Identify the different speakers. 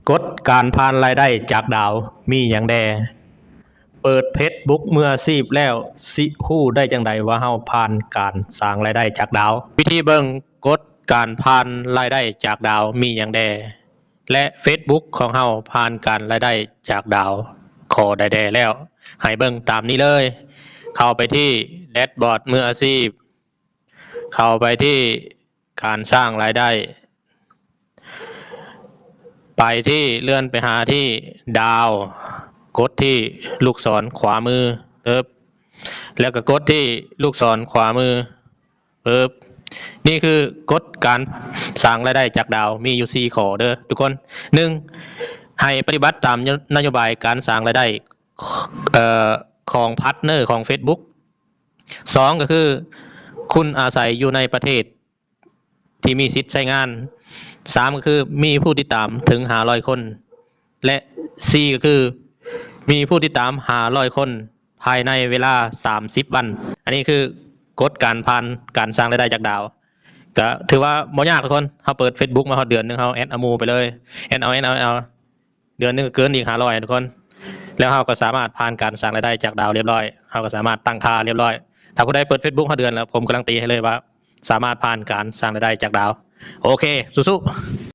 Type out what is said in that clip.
Speaker 1: กฎการผ่านรายได้จากดาวมีหยังแดเปิดเฟซบุ๊กมืออาชีพแล้วสิฮู้ได้จังใดว่าเฮาผ่านการสร้างรายได้จากดาววิธีเบิ่งกฎการผ่านรายได้จากดาวมีหยังแดและ Facebook ของเฮาผ่านการรายได้จากดาวขอได้แดแล้วให้เบิ่งตามนี้เลยเข้าไปที่แดชบอร์ดมืออาชีพเข้าไปที่การสร้างรายได้ไปที่เลื่อนไปหาที่ดาวกดที่ลูกศรขวามือปึ๊บแล้วก็กดที่ลูกศรขวามือปึ๊บนี่คือกฎการสร้างรายได้จากดาวมีอยู่4ข้อเด้อทุกคน 1. ให้ปฏิบัติตามนโยบายการสร้างรายได้ของพาร์ทเนอร์ของ Facebook 2. ก็คือคุณอาศัยอยู่ในประเทศที่มีสิทธิ์ใช้งาน3ก็คือมีผู้ติดตามถึง500คนและ4ก็คือมีผู้ติดตาม500คนภายในเวลา30วันอันนี้คือกฎการผ่านการสร้างรายได้จากดาวก็ถือว่าบ่ยากทุกคนเฮาเปิด Facebook มาฮอดเดือนนึงเฮาแอดเอาหมู่ไปเลยแอดเอาเดือนนึงก็เกินอีก500ทุกคนแล้วเฮาก็สามารถผ่านการสร้างรายได้จากดาวเรียบร้อยเฮาก็สามารถตั้งค่าเรียบร้อยถ้าผู้ใดเปิด Facebook 5เดือนแล้วผมการันตีให้เลยว่าสามารถผ่านการสร้างรายได้จากดาวโอเคสู้ๆ